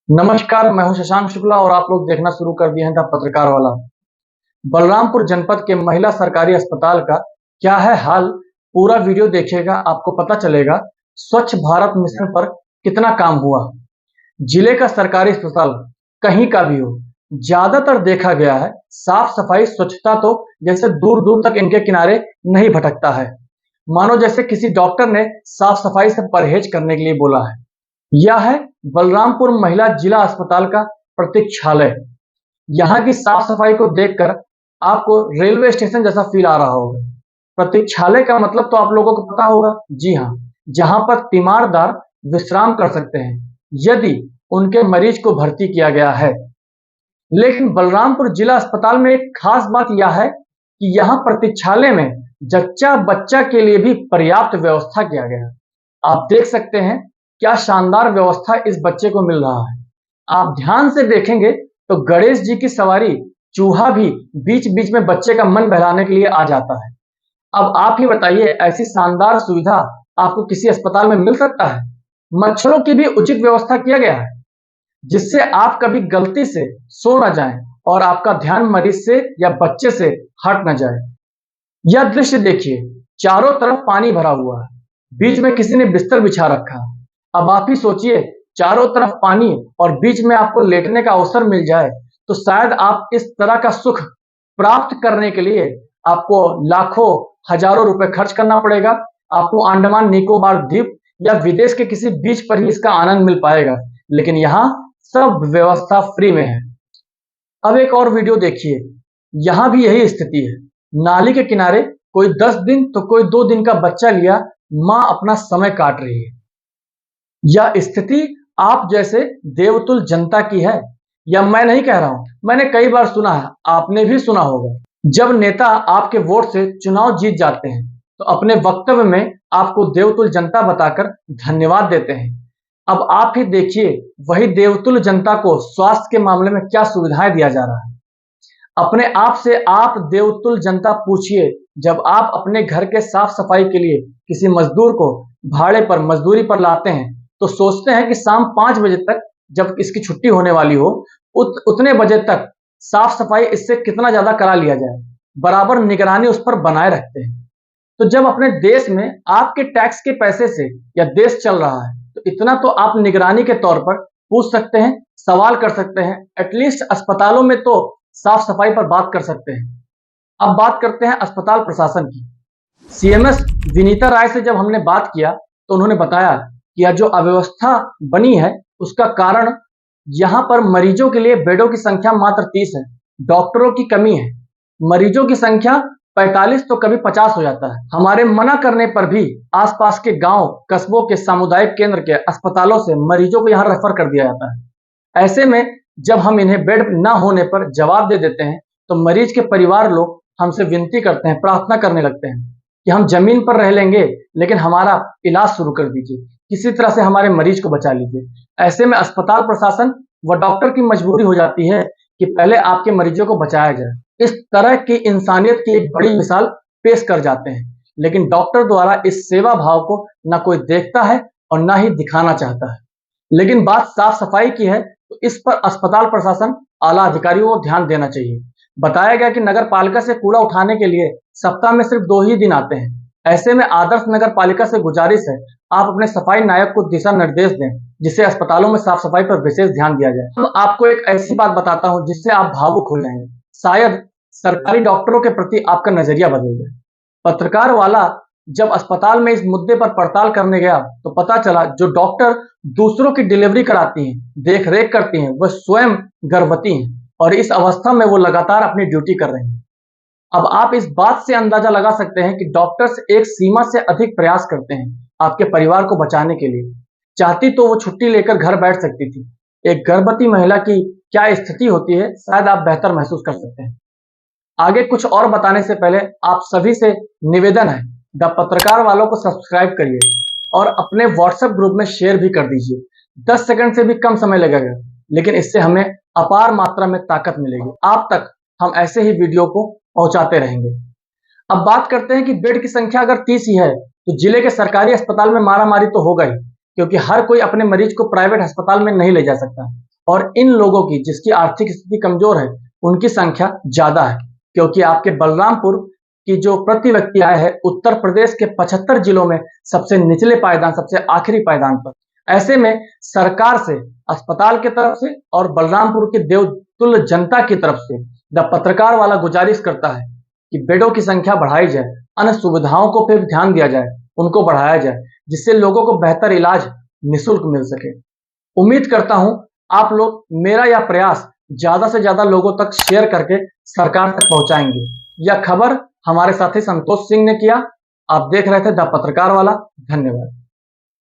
नमस्कार, मैं हूं शशांक शुक्ला और आप लोग देखना शुरू कर दिए हैं द पत्रकार वाला। बलरामपुर जनपद के महिला सरकारी अस्पताल का क्या है हाल, पूरा वीडियो देखिएगा, आपको पता चलेगा स्वच्छ भारत मिशन पर कितना काम हुआ। जिले का सरकारी अस्पताल कहीं का भी हो, ज्यादातर देखा गया है साफ सफाई स्वच्छता तो जैसे दूर दूर तक इनके किनारे नहीं भटकता है, मानो जैसे किसी डॉक्टर ने साफ सफाई से परहेज करने के लिए बोला है। यह है बलरामपुर महिला जिला अस्पताल का प्रतीक्षालय। यहाँ की साफ सफाई को देखकर आपको रेलवे स्टेशन जैसा फील आ रहा होगा। प्रतीक्षालय का मतलब तो आप लोगों को पता होगा, जी हाँ, जहाँ पर तीमारदार विश्राम कर सकते हैं यदि उनके मरीज को भर्ती किया गया है। लेकिन बलरामपुर जिला अस्पताल में एक खास बात यह है कि यहाँ प्रतीक्षालय में जच्चा बच्चा के लिए भी पर्याप्त व्यवस्था किया गया है। आप देख सकते हैं क्या शानदार व्यवस्था इस बच्चे को मिल रहा है। आप ध्यान से देखेंगे तो गणेश जी की सवारी चूहा भी बीच बीच में बच्चे का मन बहलाने के लिए आ जाता है। अब आप ही बताइए, ऐसी शानदार सुविधा आपको किसी अस्पताल में मिल सकता है? मच्छरों की भी उचित व्यवस्था किया गया है जिससे आप कभी गलती से सो न जाएं और आपका ध्यान मरीज से या बच्चे से हट न जाए। यह दृश्य देखिए, चारों तरफ पानी भरा हुआ है, बीच में किसी ने बिस्तर बिछा रखा है। अब आप ही सोचिए, चारों तरफ पानी और बीच में आपको लेटने का अवसर मिल जाए तो शायद आप इस तरह का सुख प्राप्त करने के लिए आपको लाखों हजारों रुपए खर्च करना पड़ेगा। आपको अंडमान निकोबार द्वीप या विदेश के किसी बीच पर ही इसका आनंद मिल पाएगा, लेकिन यहाँ सब व्यवस्था फ्री में है। अब एक और वीडियो देखिए, यहाँ भी यही स्थिति है। नाली के किनारे कोई 10 दिन तो कोई 2 दिन का बच्चा लिया माँ अपना समय काट रही है। यह स्थिति आप जैसे देवतुल्य जनता की है। यह मैं नहीं कह रहा हूं, मैंने कई बार सुना है, आपने भी सुना होगा। जब नेता आपके वोट से चुनाव जीत जाते हैं तो अपने वक्तव्य में आपको देवतुल्य जनता बताकर धन्यवाद देते हैं। अब आप ही देखिए, वही देवतुल्य जनता को स्वास्थ्य के मामले में क्या सुविधाएं दिया जा रहा है। अपने आप से आप देवतुल्य जनता पूछिए, जब आप अपने घर के साफ सफाई के लिए किसी मजदूर को भाड़े पर मजदूरी पर लाते हैं तो सोचते हैं कि शाम 5 बजे तक जब इसकी छुट्टी होने वाली हो उतने बजे तक साफ सफाई इससे कितना ज्यादा करा लिया जाए, बराबर निगरानी उस पर बनाए रखते हैं। तो जब अपने देश में आपके टैक्स के पैसे से या देश चल रहा है तो इतना तो आप निगरानी के तौर पर पूछ सकते हैं, सवाल कर सकते हैं। एटलीस्ट अस्पतालों में तो साफ सफाई पर बात कर सकते हैं। अब बात करते हैं अस्पताल प्रशासन की। सीएमएस विनीता राय से जब हमने बात किया तो उन्होंने बताया कि यह जो अव्यवस्था बनी है उसका कारण यहाँ पर मरीजों के लिए बेडों की संख्या मात्र 30 है, डॉक्टरों की कमी है। मरीजों की संख्या 45 तो कभी 50 हो जाता है। हमारे मना करने पर भी आसपास के गांव कस्बों के सामुदायिक केंद्र के अस्पतालों से मरीजों को यहाँ रेफर कर दिया जाता है। ऐसे में जब हम इन्हें बेड न होने पर जवाब दे देते हैं तो मरीज के परिवार लोग हमसे विनती करते हैं, प्रार्थना करने लगते हैं कि हम जमीन पर रह लेंगे लेकिन हमारा इलाज शुरू कर दीजिए, किसी तरह से हमारे मरीज को बचा लीजिए। ऐसे में अस्पताल प्रशासन व डॉक्टर की मजबूरी हो जाती है कि पहले आपके मरीजों को बचाया जाए। इस तरह की इंसानियत की एक बड़ी मिसाल पेश कर जाते हैं, लेकिन डॉक्टर द्वारा इस सेवा भाव को न कोई देखता है और न ही दिखाना चाहता है। लेकिन बात साफ सफाई की है तो इस पर अस्पताल प्रशासन आला अधिकारियों को ध्यान देना चाहिए। बताया गया कि नगर पालिका से कूड़ा उठाने के लिए सप्ताह में सिर्फ 2 ही दिन आते हैं। ऐसे में आदर्श नगर पालिका से गुजारिश है, आप अपने सफाई नायक को दिशा निर्देश दें जिससे अस्पतालों में साफ सफाई पर विशेष ध्यान दिया जाए। तो आपको एक ऐसी बात बताता हूं जिससे आप भावुक हो जाएंगे, शायद सरकारी डॉक्टरों के प्रति आपका नजरिया बदल जाए। पत्रकार वाला जब अस्पताल में इस मुद्दे पर पड़ताल करने गया तो पता चला जो डॉक्टर दूसरों की डिलीवरी कराती हैं, देख रेख करती हैं, वह स्वयं गर्भवती हैं और इस अवस्था में वो लगातार अपनी ड्यूटी कर रहे हैं। अब आप इस बात से अंदाजा लगा सकते हैं कि डॉक्टर्स एक सीमा से अधिक प्रयास करते हैं आपके परिवार को बचाने के लिए। चाहती तो वो छुट्टी लेकर घर बैठ सकती थी। एक गर्भवती महिला की क्या स्थिति होती है शायद आप बेहतर महसूस कर सकते हैं। आगे कुछ और बताने से पहले आप सभी से निवेदन है, द पत्रकार वालों को सब्सक्राइब करिए और अपने व्हाट्सएप ग्रुप में शेयर भी कर दीजिए। 10 सेकंड से भी कम समय लगेगा, लेकिन इससे हमें अपार मात्रा में ताकत मिलेगी। आप तक हम ऐसे ही वीडियो को पहुंचाते रहेंगे। अब बात करते हैं कि बेड की संख्या अगर 30 ही है तो जिले के सरकारी अस्पताल में मारामारी तो होगा ही, क्योंकि हर कोई अपने मरीज को प्राइवेट अस्पताल में नहीं ले जा सकता। और इन लोगों की जिसकी आर्थिक स्थिति कमजोर है उनकी संख्या ज्यादा है, क्योंकि आपके बलरामपुर की जो प्रति व्यक्ति आय है उत्तर प्रदेश के 75 जिलों में सबसे निचले पायदान, सबसे आखिरी पायदान पर। ऐसे में सरकार से, अस्पताल की तरफ से और बलरामपुर के देवतुल्य जनता की तरफ से द पत्रकार वाला गुजारिश करता है कि बेडों की संख्या बढ़ाई जाए, अन्य सुविधाओं को पे ध्यान दिया जाए, उनको बढ़ाया जाए, जिससे लोगों को बेहतर इलाज निःशुल्क मिल सके। उम्मीद करता हूं आप लोग मेरा यह प्रयास ज्यादा से ज्यादा लोगों तक शेयर करके सरकार तक पहुंचाएंगे। यह खबर हमारे साथी संतोष सिंह ने किया। आप देख रहे थे द पत्रकार वाला। धन्यवाद।